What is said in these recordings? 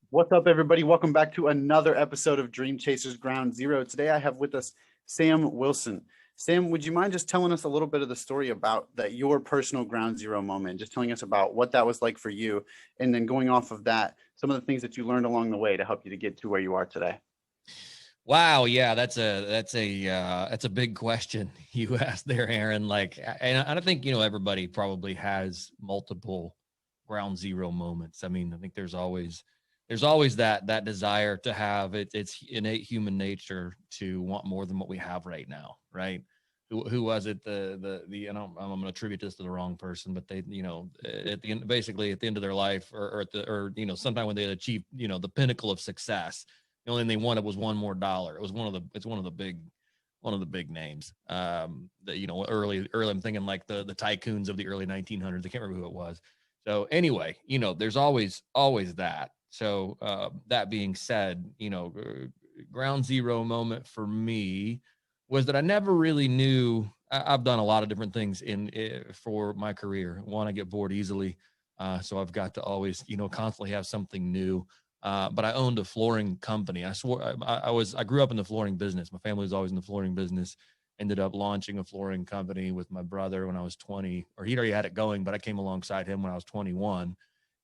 What's up, everybody? Welcome back to another episode of Dream Chasers Ground Zero. Today I have with us Sam Wilson. Sam, would you mind just telling us a little bit of the story about your personal ground zero moment, just telling us about what that was like for you, and then going off of that, some of the things that you learned along the way to help you to get to where you are today. Wow, yeah, that's a big question you asked there, Aaron. And I think everybody probably has multiple ground zero moments. I mean, I think there's always that desire to have it. It's innate human nature to want more than what we have right now, right? Who was it? The and I'm going to attribute this to the wrong person, but they at the end, basically at the end of their life, or sometime when they achieve the pinnacle of success, the only thing they wanted was one more dollar. It's one of the big names. That early. I'm thinking like the tycoons of the early 1900s. I can't remember who it was. So anyway, there's always that. So that being said, ground zero moment for me was that I never really knew. I've done a lot of different things for my career. One, I get bored easily, so I've got to always constantly have something new. But I owned a flooring company. I grew up in the flooring business. My family was always in the flooring business. Ended up launching a flooring company with my brother when I was 20, or he'd already had it going, but I came alongside him when I was 21.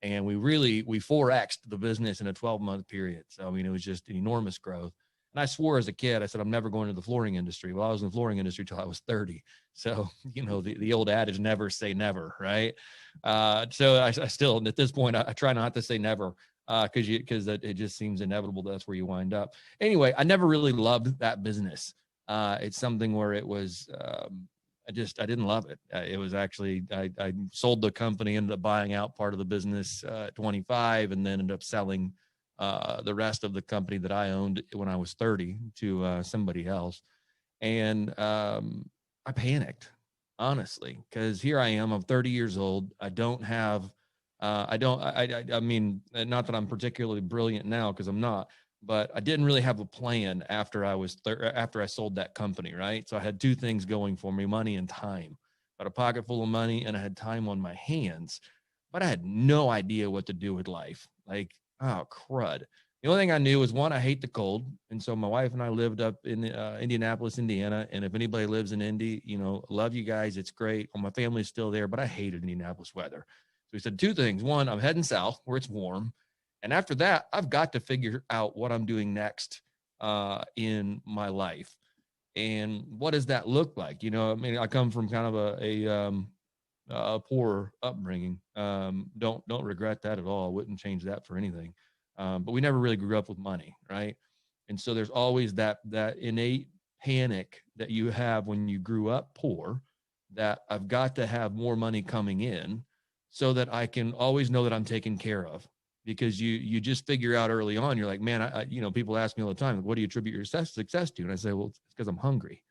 And we 4X'd the business in a 12-month period. So, I mean, it was just an enormous growth. And I swore as a kid, I said, I'm never going to the flooring industry. Well, I was in the flooring industry till I was 30. So, the old adage, never say never, right? So I still, at this point, I try not to say never, because it just seems inevitable that's where you wind up. Anyway, I never really loved that business. It's something where it was, I didn't love it. It was actually, I sold the company, ended up buying out part of the business at 25, and then ended up selling the rest of the company that I owned when I was 30 to somebody else. And I panicked, honestly, because here I am, I'm 30 years old. I don't have, I mean, not that I'm particularly brilliant now, because I'm not, but I didn't really have a plan after after I sold that company, right? So I had two things going for me: money and time. I had a pocket full of money and I had time on my hands, but I had no idea what to do with life. Like, oh crud. The only thing I knew was, one, I hate the cold, and so my wife and I lived up in Indianapolis, Indiana. And if anybody lives in Indy, love you guys. It's great. Well, my family's still there, but I hated Indianapolis weather. So we said two things: one, I'm heading south where it's warm, and after that, I've got to figure out what I'm doing next in my life. And what does that look like? I mean, I come from kind of a poor upbringing. Don't regret that at all. I wouldn't change that for anything. But we never really grew up with money, right? And so there's always that innate panic that you have when you grew up poor, that I've got to have more money coming in so that I can always know that I'm taken care of. Because you just figure out early on, you're like, man, people ask me all the time, what do you attribute your success to? And I say, well, it's because I'm hungry,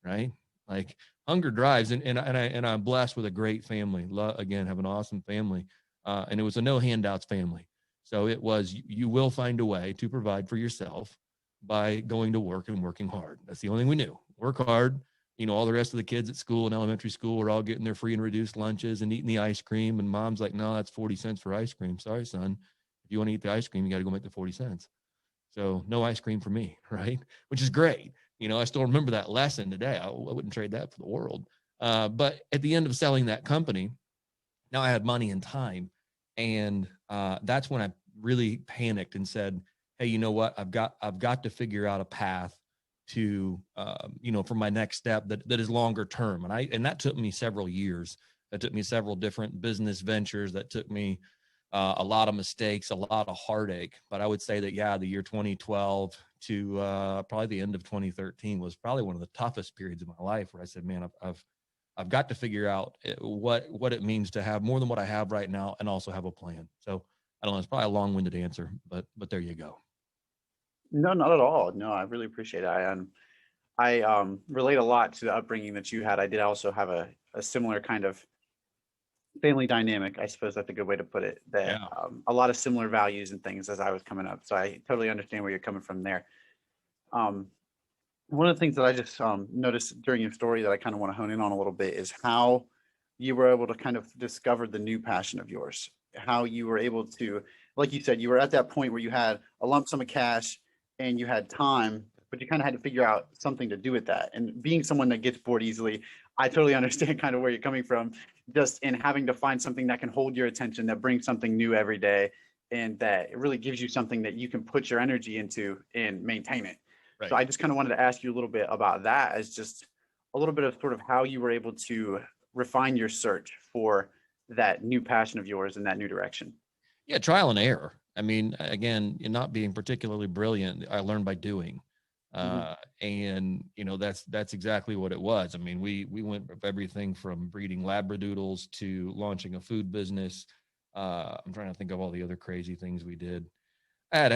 right? Like, hunger drives, and I'm blessed with a great family. Again, have an awesome family, and it was a no handouts family. So it was, you will find a way to provide for yourself by going to work and working hard. That's the only thing we knew. Work hard. All the rest of the kids at school and elementary school were all getting their free and reduced lunches and eating the ice cream. And mom's like, no, that's 40 cents for ice cream. Sorry, son. If you want to eat the ice cream, you got to go make the 40 cents. So no ice cream for me, right? Which is great. I still remember that lesson today. I wouldn't trade that for the world. But at the end of selling that company, now I had money and time. And that's when I really panicked and said, hey, you know what? I've got to figure out a path to, for my next step that is longer term. And that took me several years. That took me several different business ventures. That took me a lot of mistakes, a lot of heartache. But I would say that, yeah, the year 2012 to probably the end of 2013 was probably one of the toughest periods of my life, where I said, man, I've got to figure out what it means to have more than what I have right now, and also have a plan. So I don't know, it's probably a long-winded answer, but there you go. No, not at all. No, I really appreciate it. I relate a lot to the upbringing that you had. I did also have a similar kind of family dynamic, I suppose that's a good way to put it, that Yeah. a lot of similar values and things as I was coming up. So I totally understand where you're coming from there. Um, One of the things that I just noticed during your story that I kind of want to hone in on a little bit is how you were able to kind of discover the new passion of yours, how you were able to, like you said, you were at that point where you had a lump sum of cash and you had time, but you kind of had to figure out something to do with that. And being someone that gets bored easily, I totally understand kind of where you're coming from, just in having to find something that can hold your attention, that brings something new every day, and that it really gives you something that you can put your energy into and maintain it. So Right. I just kind of wanted to ask you a little bit about that, as just a little bit of sort of how you were able to refine your search for that new passion of yours in that new direction. Yeah, trial and error. I mean, again, in not being particularly brilliant, I learned by doing. Mm-hmm. And that's exactly what it was. I mean, we went with everything from breeding labradoodles to launching a food business. I'm trying to think of all the other crazy things we did. I had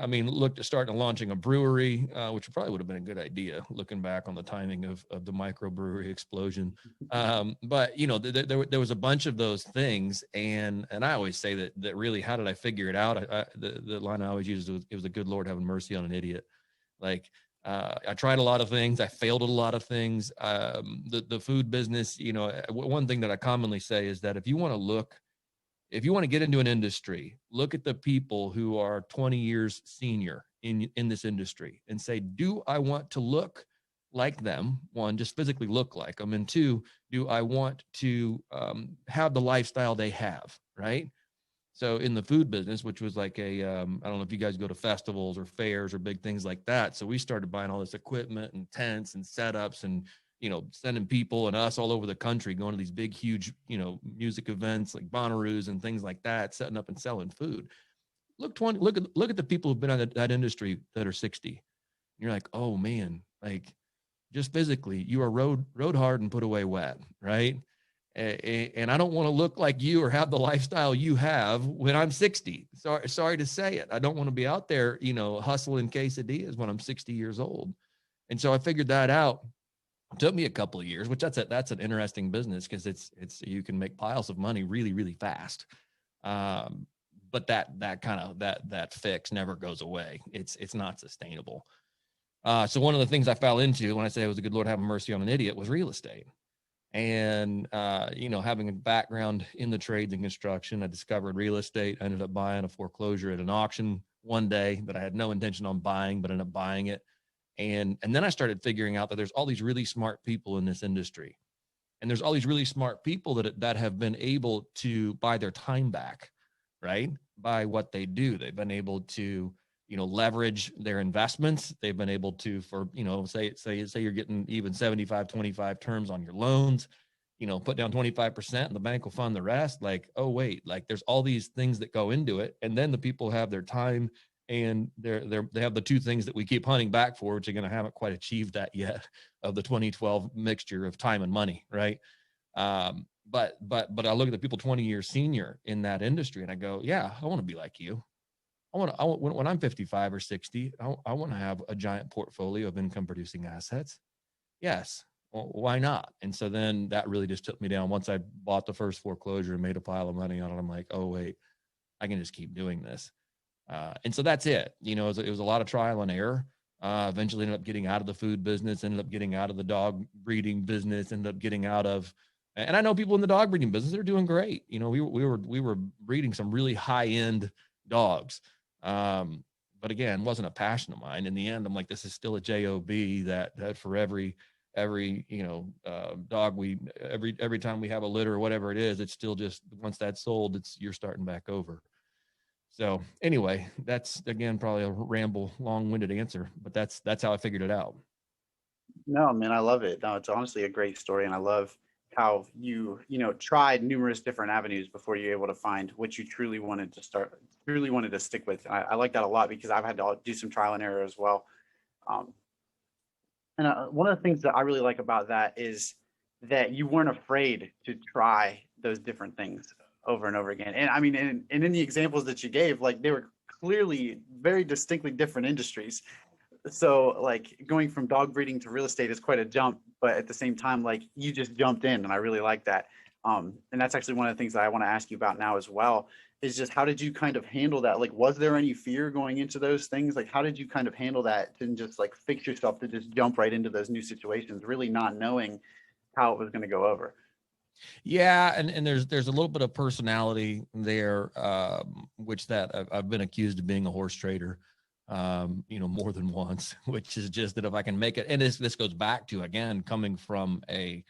I mean, looked at starting launching a brewery, which probably would have been a good idea looking back on the timing of the microbrewery explosion. But there was a bunch of those things, and I always say that really, how did I figure it out? The line I always use is, it was the good Lord having mercy on an idiot. Like, I tried a lot of things, I failed at a lot of things. The food business, one thing that I commonly say is that if you want to get into an industry, look at the people who are 20 years senior in this industry and say, do I want to look like them? One, just physically look like them. And two, do I want to have the lifestyle they have, right? So in the food business, which was like I don't know if you guys go to festivals or fairs or big things like that. So we started buying all this equipment and tents and setups and, sending people and us all over the country, going to these big, huge, music events like Bonnaroo's and things like that, setting up and selling food. Look at the people who've been in that industry that are 60. You're like, oh man, like just physically, you are rode hard and put away wet, right? And I don't want to look like you or have the lifestyle you have when I'm 60. Sorry to say it. I don't want to be out there, hustling quesadillas when I'm 60 years old. And so I figured that out. It took me a couple of years, which that's an interesting business because it's you can make piles of money really, really fast. But that fix never goes away. It's not sustainable. So one of the things I fell into when I say it was a good Lord having mercy on an idiot was real estate. And having a background in the trades and construction, I discovered real estate. I ended up buying a foreclosure at an auction one day that I had no intention on buying, but ended up buying it. And then I started figuring out that there's all these really smart people in this industry, and there's all these really smart people that have been able to buy their time back, right? By what they do. They've been able to leverage their investments. They've been able to, for say you're getting even 75-25 terms on your loans, put down 25% and the bank will fund the rest. Like, oh wait, like there's all these things that go into it, and then the people have their time, and they have the two things that we keep hunting back for, which again I haven't quite achieved that yet, of the 2012 mixture of time and money, right? But I look at the people 20 years senior in that industry, and I go, yeah, I want to be like you. I want when I'm 55 or 60, I want to have a giant portfolio of income producing assets. Yes. Well, why not? And so then that really just took me down. Once I bought the first foreclosure and made a pile of money on it, I'm like, oh wait, I can just keep doing this. And so that's it. It was a lot of trial and error. Eventually ended up getting out of the food business, ended up getting out of the dog breeding business, ended up getting out of, and I know people in the dog breeding business, they're doing great. We were breeding some really high end dogs. But again, it wasn't a passion of mine. In the end, I'm like, this is still a job that for every dog every time we have a litter or whatever it is, it's still just, once that's sold, you're starting back over. So anyway, that's again probably a long-winded answer, but that's how I figured it out. No, man, I love it. No, it's honestly a great story, and I love how you tried numerous different avenues before you're able to find what you truly wanted to stick with. I like that a lot, because I've had to do some trial and error as well. And one of the things that I really like about that is that you weren't afraid to try those different things over and over again. And I mean, and in the examples that you gave, like, they were clearly very distinctly different industries. So like going from dog breeding to real estate is quite a jump, but at the same time, like, you just jumped in, and I really like that. And that's actually one of the things that I want to ask you about now as well, is just how did you kind of handle that? Like, was there any fear going into those things? Like, how did you kind of handle that and just like fix yourself to just jump right into those new situations, really not knowing how it was going to go over? Yeah, and there's a little bit of personality there, which that I've been accused of being a horse trader, more than once. Which is just that if I can make it, and this goes back to, again, coming from a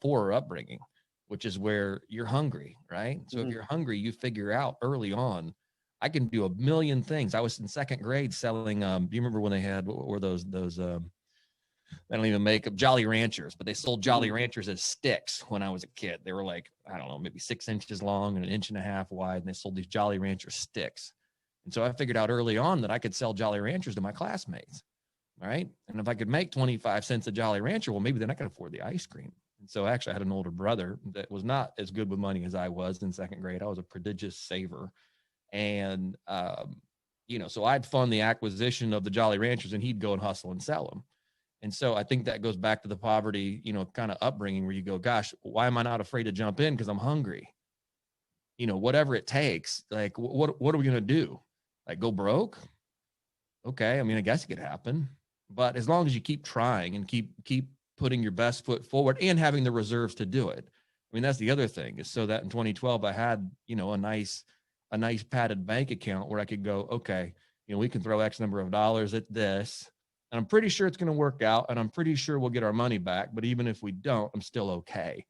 poorer upbringing, which is where you're hungry, right? So if you're hungry, you figure out early on, I can do a million things. I was in second grade selling. Do you remember when they had, what were those? They don't even make Jolly Ranchers, but they sold Jolly Ranchers as sticks when I was a kid. They were like, I don't know, maybe 6 inches long and 1.5 inches wide. And they sold these Jolly Rancher sticks. And so I figured out early on that I could sell Jolly Ranchers to my classmates. All right. And if I could make 25 cents a Jolly Rancher, well, maybe then I could afford the ice cream. And so actually I had an older brother that was not as good with money as I was in second grade. I was a prodigious saver. And, so I'd fund the acquisition of the Jolly Ranchers and he'd go and hustle and sell them. And so I think that goes back to the poverty, kind of upbringing where you go, gosh, why am I not afraid to jump in? Because I'm hungry. Whatever it takes. Like, what are we going to do? Like, go broke? Okay. I mean, I guess it could happen. But as long as you keep trying and keep putting your best foot forward and having the reserves to do it. I mean, that's the other thing, is so that in 2012, I had, a nice padded bank account where I could go, okay, we can throw X number of dollars at this. And I'm pretty sure it's going to work out, and I'm pretty sure we'll get our money back. But even if we don't, I'm still okay.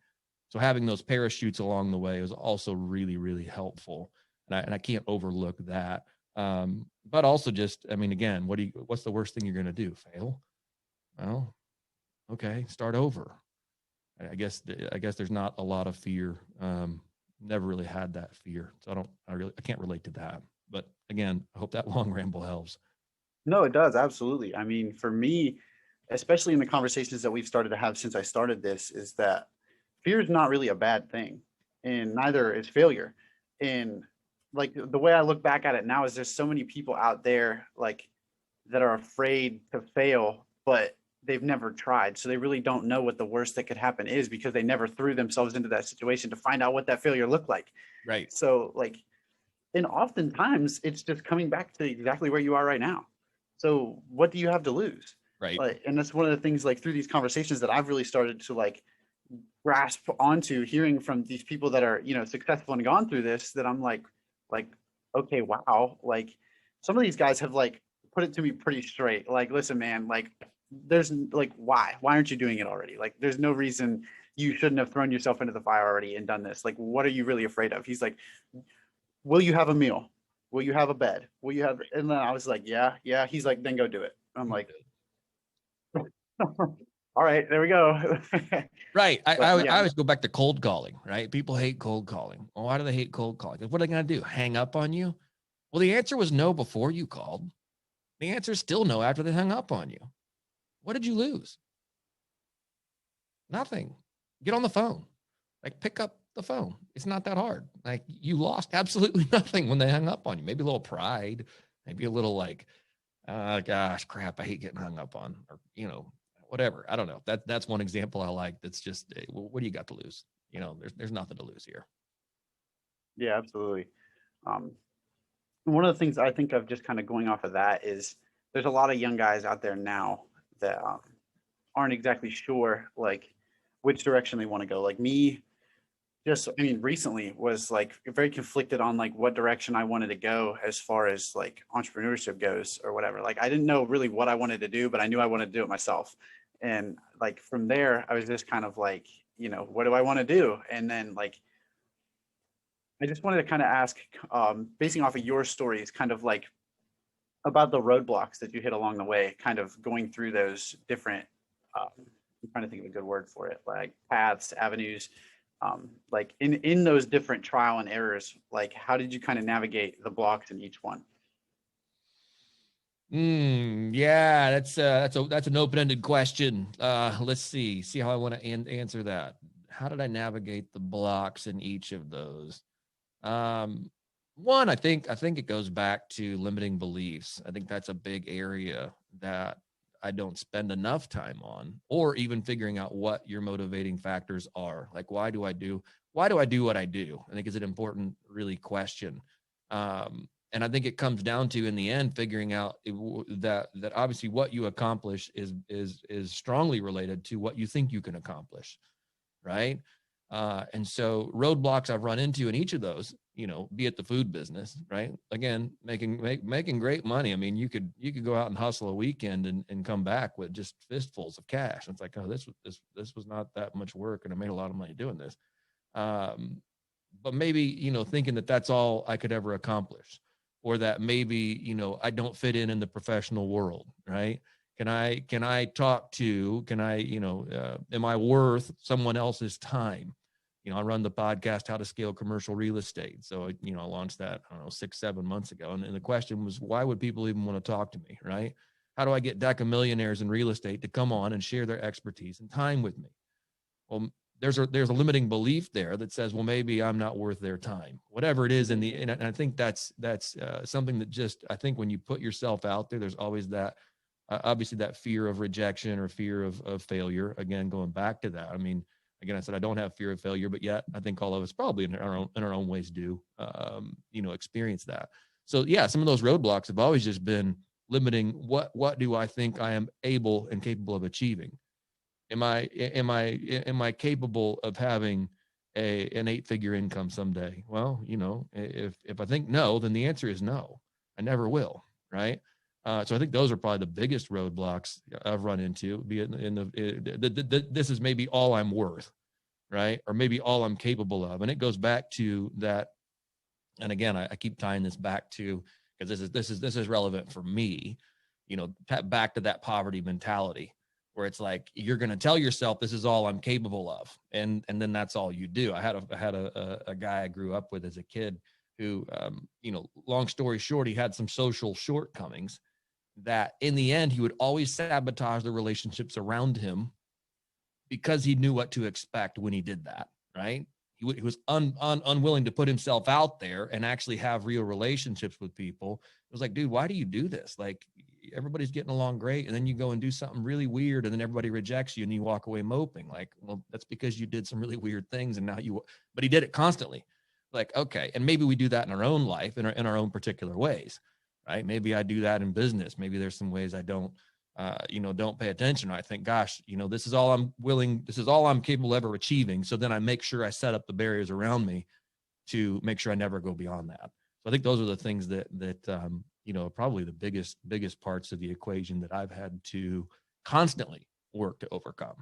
So having those parachutes along the way was also really, really helpful. And I can't overlook that. But also just, I mean, again, what's the worst thing you're going to do? Fail? Well, okay, start over. I guess there's not a lot of fear. Never really had that fear. So I can't relate to that. But again, I hope that long ramble helps. No, it does. Absolutely. I mean, for me, especially in the conversations that we've started to have since I started this, is that fear is not really a bad thing, and neither is failure. And like the way I look back at it now is there's so many people out there like that are afraid to fail, but they've never tried. So they really don't know what the worst that could happen is because they never threw themselves into that situation to find out what that failure looked like. Right. So like, and oftentimes it's just coming back to exactly where you are right now. So what do you have to lose? Right. Like, and that's one of the things like through these conversations that I've really started to like grasp onto, hearing from these people that are, successful and gone through this, that I'm like, okay, wow. Like some of these guys have like put it to me pretty straight. Like, listen, man, like there's like, why aren't you doing it already? Like, there's no reason you shouldn't have thrown yourself into the fire already and done this. Like, what are you really afraid of? He's like, will you have a meal? Will you have a bed? Will you have, and then I was like, yeah. He's like, then go do it. I'm like, all right, there we go. Right. I Yeah. always go back to cold calling, right? People hate cold calling. Well, why do they hate cold calling? What are they going to do? Hang up on you? Well, the answer was no before you called. The answer is still no after they hung up on you. What did you lose? Nothing. Get on the phone. Like, pick up the phone. It's not that hard. Like, you lost absolutely nothing when they hung up on you. Maybe a little pride, maybe a little like, gosh, crap, I hate getting hung up on, or, whatever. I don't know. That's one example I like. That's just, what do you got to lose? There's nothing to lose here. Yeah, absolutely. One of the things I think of, just kind of going off of that, is there's a lot of young guys out there now that aren't exactly sure like which direction they want to go. Like me, recently was like very conflicted on like what direction I wanted to go as far as like entrepreneurship goes or whatever. Like I didn't know really what I wanted to do, but I knew I wanted to do it myself. And like from there, I was just kind of like, what do I want to do? And then like, I just wanted to kind of ask, basing off of your stories, kind of like about the roadblocks that you hit along the way, kind of going through those different, I'm trying to think of a good word for it, like paths, avenues, like in those different trial and errors, like how did you kind of navigate the blocks in each one? Yeah, that's an open-ended question. Let's see how I want to answer that. How did I navigate the blocks in each of those? One, I think it goes back to limiting beliefs. I think that's a big area that I don't spend enough time on, or even figuring out what your motivating factors are. Like, why do I do what I do? I think is an important, really, question. And I think it comes down to, in the end, figuring out that obviously what you accomplish is strongly related to what you think you can accomplish, right? And so roadblocks I've run into in each of those, be it the food business, right? Again, making great money. I mean, you could go out and hustle a weekend and come back with just fistfuls of cash. It's like, oh, this was not that much work, and I made a lot of money doing this. But maybe, thinking that that's all I could ever accomplish, or that maybe, I don't fit in the professional world, right? Can I am I worth someone else's time? I run the podcast, How to Scale Commercial Real Estate. So, I launched that, 6-7 months ago. And the question was, why would people even want to talk to me, right? How do I get deca millionaires in real estate to come on and share their expertise and time with me? Well, there's a limiting belief there that says, well, maybe I'm not worth their time, whatever it is. And I think that's something that just, I think when you put yourself out there, there's always that, obviously that fear of rejection or fear of failure. Again, going back to that, I mean, again, I said, I don't have fear of failure, but yet I think all of us probably in our own ways do, experience that. So yeah, some of those roadblocks have always just been limiting what do I think I am able and capable of achieving? Am I capable of having an 8-figure income someday? Well, if I think no, then the answer is no. I never will, right? So I think those are probably the biggest roadblocks I've run into. Be it this is maybe all I'm worth, right? Or maybe all I'm capable of, and it goes back to that. And again, I keep tying this back to, because this is relevant for me. Back to that poverty mentality, where it's like you're going to tell yourself this is all I'm capable of, and then that's all you do. I had a guy I grew up with as a kid who, long story short, he had some social shortcomings that in the end he would always sabotage the relationships around him because he knew what to expect when he did that, right? He was unwilling to put himself out there and actually have real relationships with people. It was like, dude, why do you do this? Like, everybody's getting along great, and then you go and do something really weird, and then everybody rejects you, and you walk away moping. Like, well, that's because you did some really weird things, and now but he did it constantly. Like, okay, and maybe we do that in our own life, in our own particular ways, right? Maybe I do that in business. Maybe there's some ways I don't pay attention. I think, gosh, this is all I'm capable of ever achieving. So then I make sure I set up the barriers around me to make sure I never go beyond that. So I think those are the things that probably the biggest parts of the equation that I've had to constantly work to overcome.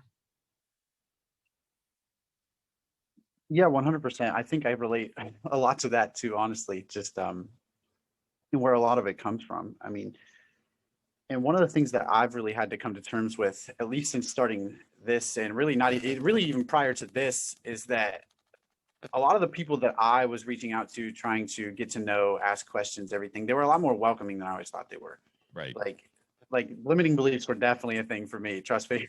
Yeah, 100%. I think I relate a lot to that too, honestly, just where a lot of it comes from. I mean, and one of the things that I've really had to come to terms with, at least since starting this, and really even prior to this, is that a lot of the people that I was reaching out to, trying to get to know, ask questions, everything, they were a lot more welcoming than I always thought they were. Right. Like limiting beliefs were definitely a thing for me, trust me,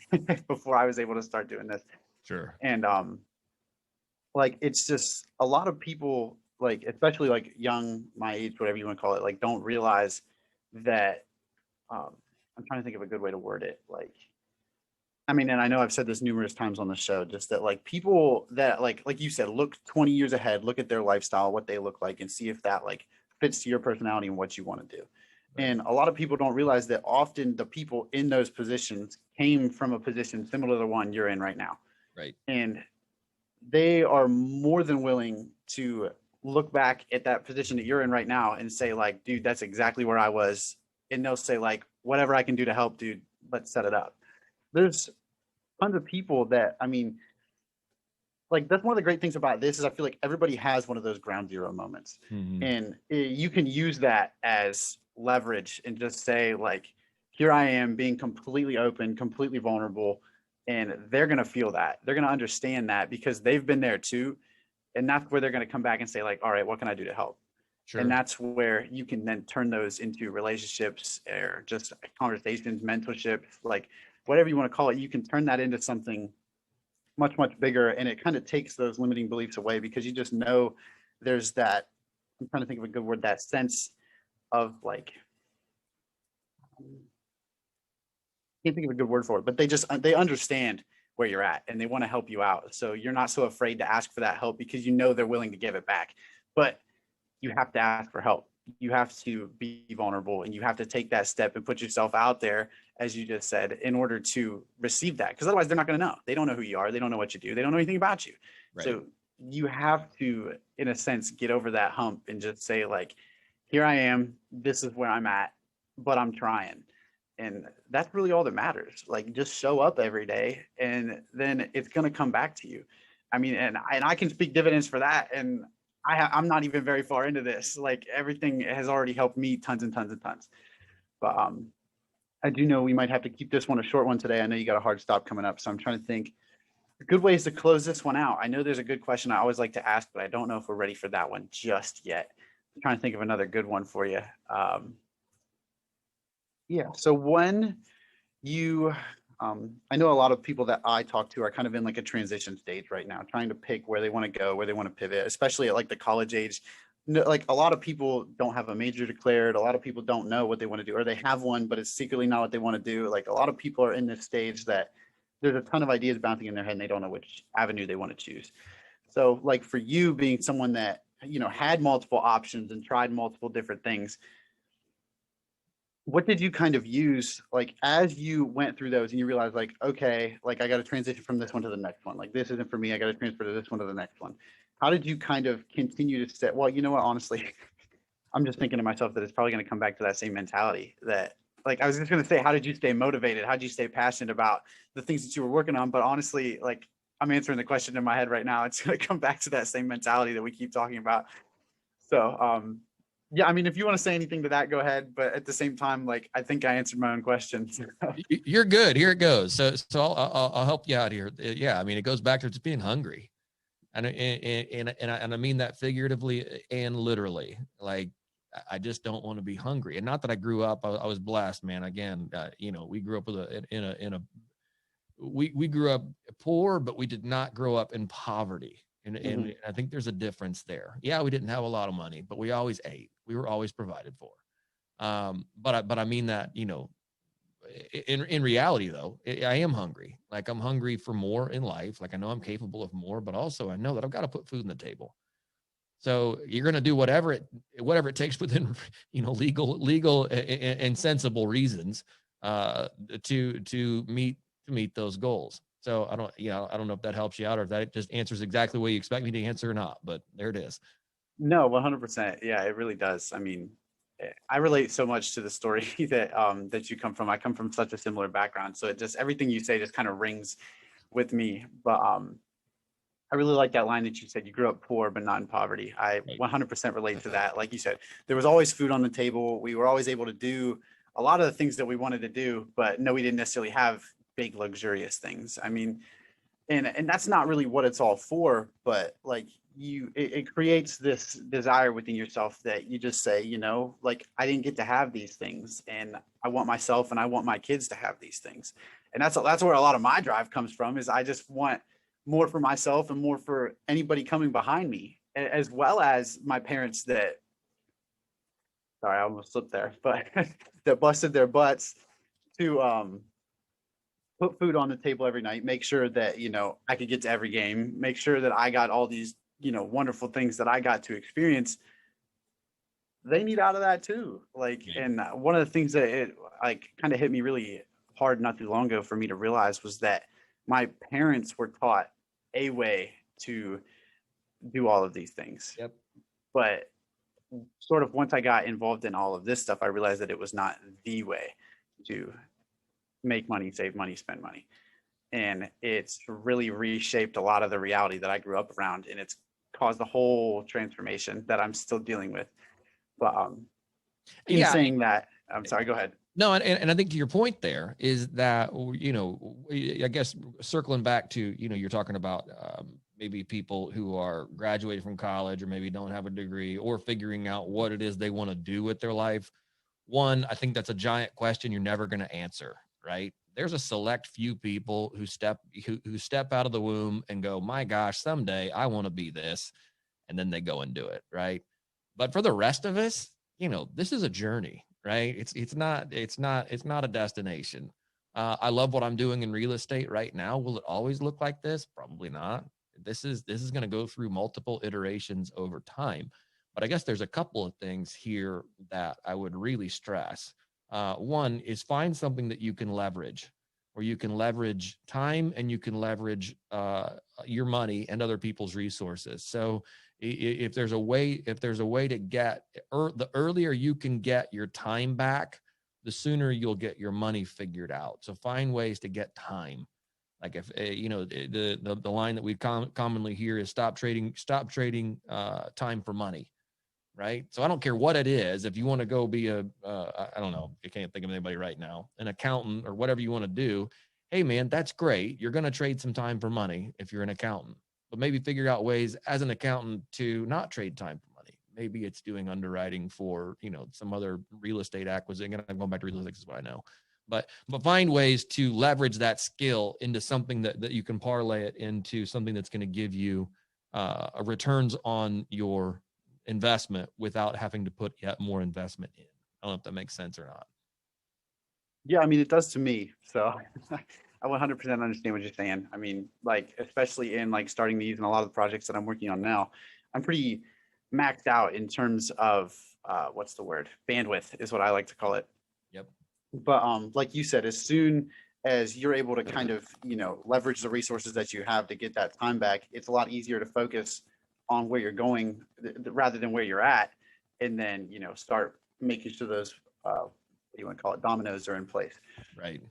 before I was able to start doing this. Sure. And like, it's just a lot of people, like, especially like young, my age, whatever you want to call it, like, don't realize that, I'm trying to think of a good way to word it. Like, I mean, and I know I've said this numerous times on the show, just that, like, people that like you said, look 20 years ahead, look at their lifestyle, what they look like, and see if that like fits to your personality and what you want to do. Right. And a lot of people don't realize that often the people in those positions came from a position similar to the one you're in right now. Right. And they are more than willing to look back at that position that you're in right now and say, like, dude, that's exactly where I was. And they'll say, like, whatever I can do to help, dude, let's set it up. There's tons of people that, I mean, like, that's one of the great things about this is I feel like everybody has one of those ground zero moments. Mm-hmm. And you can use that as leverage and just say, like, here I am being completely open, completely vulnerable. And they're going to feel that. They're going to understand that because they've been there too. And that's where they're going to come back and say, like, all right, what can I do to help? Sure. And that's where you can then turn those into relationships or just conversations, mentorship, like whatever you want to call it. You can turn that into something much, much bigger. And it kind of takes those limiting beliefs away because you just know there's that, I'm trying to think of a good word, that sense of like, can't think of a good word for it, but they understand where you're at and they want to help you out. So you're not so afraid to ask for that help because you know they're willing to give it back. But you have to ask for help. You have to be vulnerable and you have to take that step and put yourself out there, as you just said, in order to receive that. Because otherwise they're not going to know. They don't know who you are. They don't know what you do. They don't know anything about you. Right. So you have to, in a sense, get over that hump and just say like, here I am, this is where I'm at, but I'm trying. And that's really all that matters. Like just show up every day and then it's going to come back to you. I mean, and I can speak dividends for that. And I'm not even very far into this. Like everything has already helped me tons and tons and tons. But I do know we might have to keep this one a short one today. I know you got a hard stop coming up. So I'm trying to think good ways to close this one out. I know there's a good question I always like to ask, but I don't know if we're ready for that one just yet. I'm trying to think of another good one for you. Yeah. So when you, I know a lot of people that I talk to are kind of in like a transition stage right now, trying to pick where they want to go, where they want to pivot, especially at like the college age. Like a lot of people don't have a major declared. A lot of people don't know what they want to do, or they have one, but it's secretly not what they want to do. Like a lot of people are in this stage that there's a ton of ideas bouncing in their head and they don't know which avenue they want to choose. So like for you being someone that, you know, had multiple options and tried multiple different things, what did you kind of use like as you went through those and you realized like, okay, like I got to transition from this one to the next one. Like this isn't for me. I got to transfer to this one to the next one. How did you kind of continue to say, well, you know what, honestly, I'm just thinking to myself that it's probably going to come back to that same mentality that like, I was just going to say, how did you stay motivated? How did you stay passionate about the things that you were working on? But honestly, like I'm answering the question in my head right now. It's going to come back to that same mentality that we keep talking about. So, yeah, I mean, if you want to say anything to that, go ahead. But at the same time, like, I think I answered my own question. You're good. Here it goes. So I'll help you out here. Yeah. I mean, it goes back to just being hungry. And I mean that figuratively and literally. Like, I just don't want to be hungry. And not that I grew up, I was blessed, man. Again, you know, we grew up we grew up poor, but we did not grow up in poverty. And I think there's a difference there. Yeah, we didn't have a lot of money, but we always ate. We were always provided for. But I mean that, you know, in reality though, I am hungry. Like I'm hungry for more in life. Like I know I'm capable of more, but also I know that I've got to put food on the table. So you're going to do whatever it takes within, you know, legal and sensible reasons to meet those goals. So I don't know if that helps you out or if that just answers exactly what you expect me to answer or not, but there it is. No, 100%. Yeah, it really does. I mean, I relate so much to the story that that you come from. I come from such a similar background, so it just everything you say just kind of rings with me. But I really like that line that you said. You grew up poor, but not in poverty. I 100% relate to that. Like you said, there was always food on the table. We were always able to do a lot of the things that we wanted to do, but no, we didn't necessarily have big luxurious things. I mean, and that's not really what it's all for, but like it creates this desire within yourself that you just say, you know, like I didn't get to have these things and I want myself and I want my kids to have these things. And that's where a lot of my drive comes from, is I just want more for myself and more for anybody coming behind me, as well as my parents that, sorry, I almost slipped there, but that busted their butts to put food on the table every night, make sure that, you know, I could get to every game, make sure that I got all these, you know, wonderful things that I got to experience. They need out of that too. Like, and one of the things that it like kind of hit me really hard not too long ago for me to realize was that my parents were taught a way to do all of these things. Yep. But sort of once I got involved in all of this stuff, I realized that it was not the way to make money, save money, spend money. And it's really reshaped a lot of the reality that I grew up around, and it's caused a whole transformation that I'm still dealing with. But in saying that, I'm sorry, go ahead. No, and I think to your point there is that, you know, I guess circling back to, you know, you're talking about maybe people who are graduating from college or maybe don't have a degree or figuring out what it is they want to do with their life. One, I think that's a giant question you're never going to answer, right? There's a select few people who step out of the womb and go, my gosh, someday I want to be this. And then they go and do it, right? But for the rest of us, you know, this is a journey, right? It's not a destination. I love what I'm doing in real estate right now. Will it always look like this? Probably not. This is going to go through multiple iterations over time. But I guess there's a couple of things here that I would really stress. One is find something that you can leverage, where you can leverage time and you can leverage your money and other people's resources. So if there's a way to get, the earlier you can get your time back, the sooner you'll get your money figured out. So find ways to get time. Like if the line that we commonly hear is stop trading time for money, right? So I don't care what it is. If you want to go be I don't know, I can't think of anybody right now, an accountant or whatever you want to do. Hey man, that's great. You're going to trade some time for money if you're an accountant, but maybe figure out ways as an accountant to not trade time for money. Maybe it's doing underwriting for, some other real estate acquisition. And I'm going back to real estate, this is what I know. But find ways to leverage that skill into something that you can parlay it into something that's going to give you a returns on your investment without having to put yet more investment in. I don't know if that makes sense or not. Yeah, I mean, it does to me. So I 100% understand what you're saying. I mean, like, especially in like starting these and a lot of the projects that I'm working on now, I'm pretty maxed out in terms of what's the word? Bandwidth is what I like to call it. Yep. But like you said, as soon as you're able to kind of, leverage the resources that you have to get that time back, it's a lot easier to focus on where you're going rather than where you're at. And then, start making sure those, what do you want to call it, dominoes are in place. Right.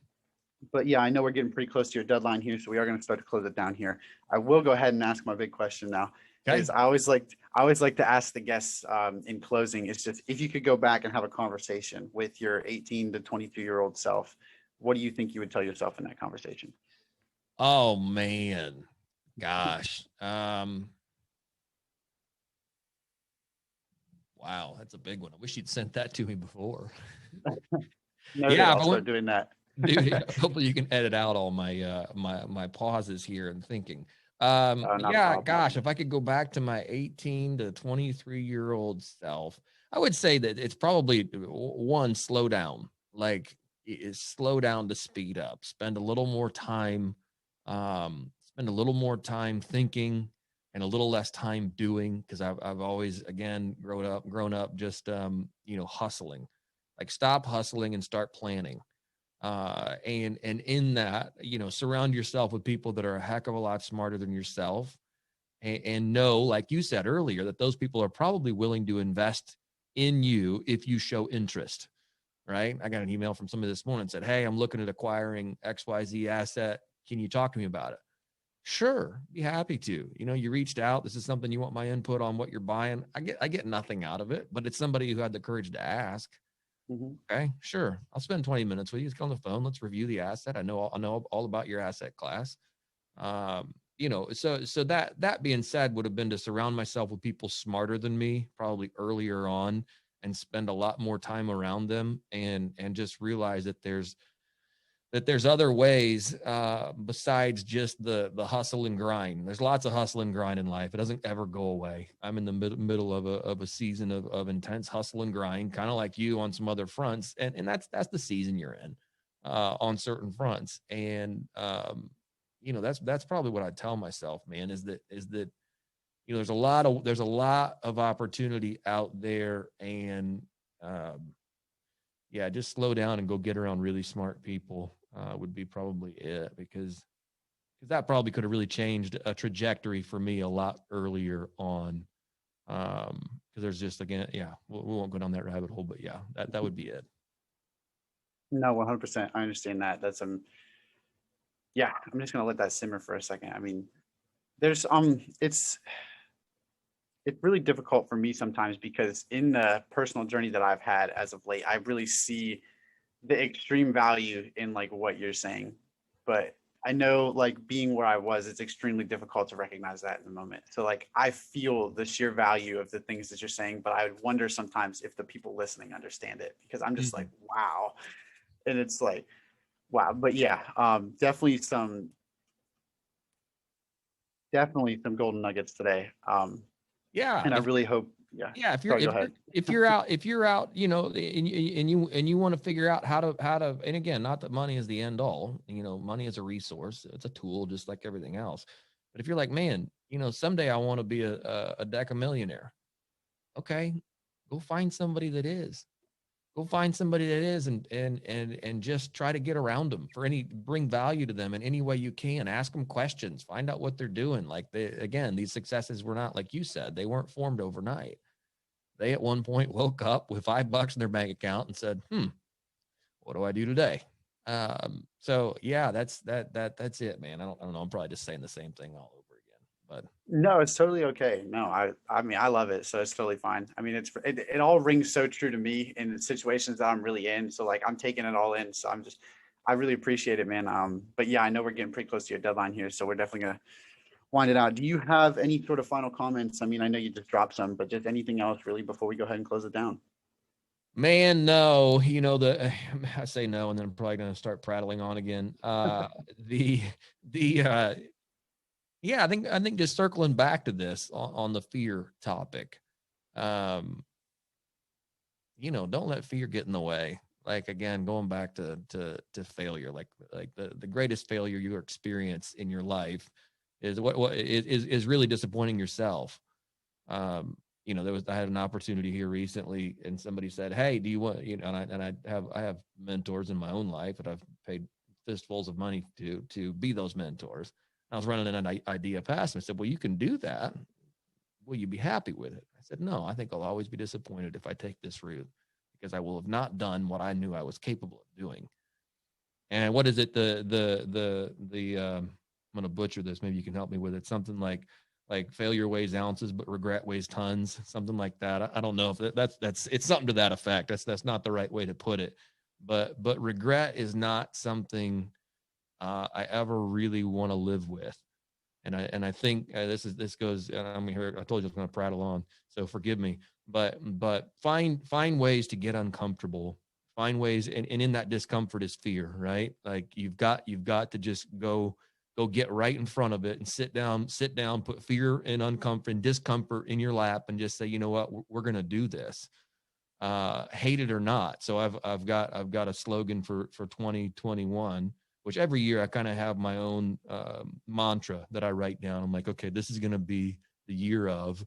But yeah, I know we're getting pretty close to your deadline here, so we are going to start to close it down here. I will go ahead and ask my big question now. Okay. Is I always like to ask the guests in closing, it's just if you could go back and have a conversation with your 18 to 22-year-old self, what do you think you would tell yourself in that conversation? Oh man, gosh. Wow, that's a big one. I wish you'd sent that to me before. Noted, Yeah, I'll start doing that. Dude, hopefully you can edit out all my my pauses here and thinking. Yeah, gosh, if I could go back to my 18 to 23-year-old self, I would say that it's probably one, slow down. Like is slow down to speed up. Spend a little more time thinking and a little less time doing, because I've always again grown up just hustling. Like stop hustling and start planning. And in that, surround yourself with people that are a heck of a lot smarter than yourself, and know, like you said earlier, that those people are probably willing to invest in you if you show interest, right? I got an email from somebody this morning that said, hey, I'm looking at acquiring XYZ asset. Can you talk to me about it? Sure, be happy to. You reached out. This is something you want my input on what you're buying. I get nothing out of it, but it's somebody who had the courage to ask. Mm-hmm. Okay, sure. I'll spend 20 minutes with you. Let's get on the phone. Let's review the asset. I know all about your asset class. So that being said, would have been to surround myself with people smarter than me, probably earlier on, and spend a lot more time around them, and just realize that there's other ways besides just the hustle and grind. There's lots of hustle and grind in life. It doesn't ever go away. I'm in the middle of a season of intense hustle and grind, kind of like you on some other fronts. And that's the season you're in on certain fronts. And, that's probably what I tell myself, man, is that, there's a lot of opportunity out there, and just slow down and go get around really smart people would be probably it, because that probably could have really changed a trajectory for me a lot earlier on. Because there's just, again, we won't go down that rabbit hole, but that would be it. No, 100%. I understand that. That's I'm just gonna let that simmer for a second. I mean, there's it's really difficult for me sometimes, because in the personal journey that I've had as of late, I really see the extreme value in like what you're saying. But I know, like, being where I was, it's extremely difficult to recognize that in the moment. So like I feel the sheer value of the things that you're saying, but I would wonder sometimes if the people listening understand it, because I'm just like, wow. And it's like, wow. But definitely some golden nuggets today. And I really hope, if you're out, and you want to figure out how to, and again, not that money is the end all, money is a resource. It's a tool, just like everything else. But if you're like, man, someday I want to be a deca millionaire. Okay, go find somebody that is. Go find somebody that is, and just try to get around them bring value to them in any way you can. Ask them questions, find out what they're doing. Like again, these successes were not, like you said, they weren't formed overnight. They at one point woke up with $5 in their bank account and said, what do I do today? So yeah, that's it, man. I don't know. I'm probably just saying the same thing all over again, but No, it's totally okay. No, I mean, I love it, so it's totally fine. I mean, it all rings so true to me in the situations that I'm really in. So like, I'm taking it all in. So I really appreciate it, man. But yeah, I know we're getting pretty close to your deadline here, so we're definitely gonna wind it out. Do you have any sort of final comments? I mean, I know you just dropped some, but just anything else really before we go ahead and close it down? man, no, I say no, and then I'm probably going to start prattling on again. The, yeah, I think just circling back to this on the fear topic, don't let fear get in the way. Like, again, going back to failure, like the greatest failure you experience in your life is what is really disappointing yourself. I had an opportunity here recently, and somebody said, "Hey, do you want?" And I have mentors in my own life that I've paid fistfuls of money to be those mentors. I was running an idea past them. I said, "Well, you can do that. Will you be happy with it?" I said, "No, I think I'll always be disappointed if I take this route because I will have not done what I knew I was capable of doing." And what is it? I'm gonna butcher this. Maybe you can help me with it. Something like failure weighs ounces, but regret weighs tons. Something like that. I don't know if that's it's something to that effect. That's not the right way to put it. But regret is not something I ever really want to live with. And I think this goes. I mean, I told you I was going to prattle on, so forgive me. But find ways to get uncomfortable. Find ways, and in that discomfort is fear, right? Like you've got to just go get right in front of it and sit down, put fear and uncomfort and discomfort in your lap, and just say, you know what, we're going to do this, hate it or not. So I've got a slogan for 2021, which every year I kind of have my own mantra that I write down. I'm like, okay, this is going to be the year of,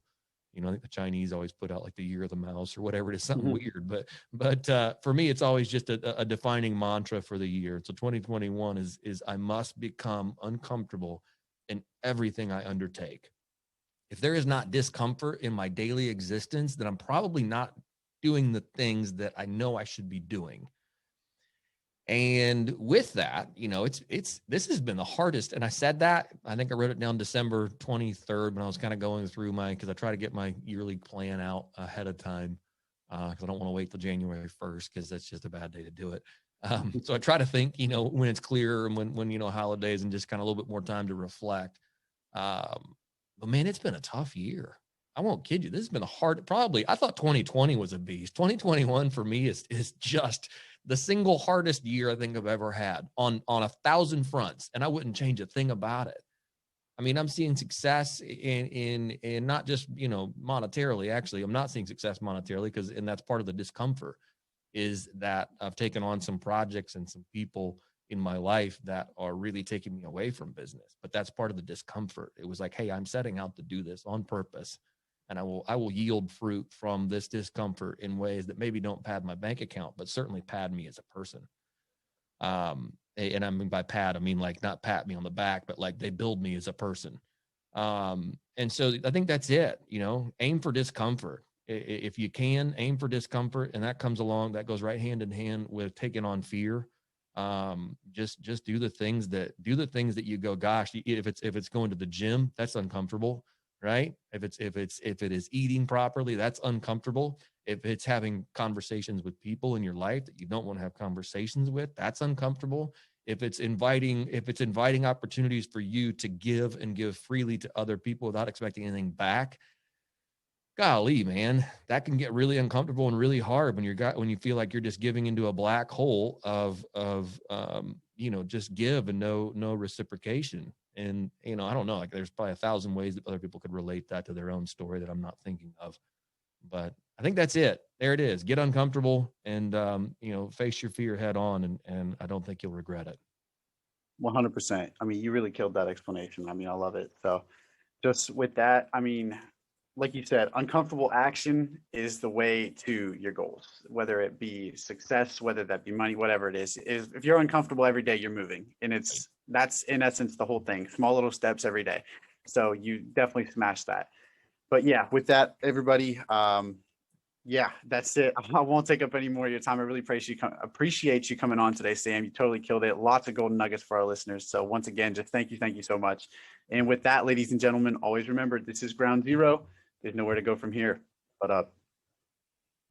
I think the Chinese always put out like the year of the mouse or whatever it is, something weird. But for me, it's always just a defining mantra for the year. So 2021 is I must become uncomfortable in everything I undertake. If there is not discomfort in my daily existence, then I'm probably not doing the things that I know I should be doing. And with that, this has been the hardest. And I said that, I think I wrote it down December 23rd when I was kind of going through because I try to get my yearly plan out ahead of time because I don't want to wait till January 1st because that's just a bad day to do it. So I try to think, when it's clear and when holidays and just kind of a little bit more time to reflect. But man, it's been a tough year. I won't kid you. This has been a hard, probably, I thought 2020 was a beast. 2021 for me is just the single hardest year I think I've ever had on 1,000 fronts. And I wouldn't change a thing about it. I mean, I'm seeing success in not just, monetarily. Actually, I'm not seeing success monetarily and that's part of the discomfort is that I've taken on some projects and some people in my life that are really taking me away from business. But that's part of the discomfort. It was like, hey, I'm setting out to do this on purpose. And I will yield fruit from this discomfort in ways that maybe don't pad my bank account, but certainly pad me as a person. And I mean by pad, I mean like not pat me on the back, but like they build me as a person. And so I think that's it. Aim for discomfort. If you can, aim for discomfort, and that that goes right hand in hand with taking on fear. Just do the things that you go, gosh, if it's going to the gym, that's uncomfortable, right? If it is eating properly, that's uncomfortable. If it's having conversations with people in your life that you don't want to have conversations with, that's uncomfortable. If it's inviting opportunities for you to give freely to other people without expecting anything back, golly, man, that can get really uncomfortable and really hard when you feel like you're just giving into a black hole of just give and no reciprocation. And I don't know, like there's probably 1,000 ways that other people could relate that to their own story that I'm not thinking of. But I think that's it. There it is. Get uncomfortable and face your fear head on, and I don't think you'll regret it. 100%. I mean, you really killed that explanation. I mean, I love it. So just with that, I mean, like you said, uncomfortable action is the way to your goals, whether it be success, whether that be money, whatever it is if you're uncomfortable every day, you're moving. And that's in essence the whole thing, small little steps every day. So you definitely smash that. But yeah, with that, everybody, yeah, that's it. I won't take up any more of your time. I really appreciate you coming on today, Sam. You totally killed it. Lots of golden nuggets for our listeners. So once again, just thank you so much. And with that, ladies and gentlemen, always remember, this is ground zero. There's nowhere to go from here but up.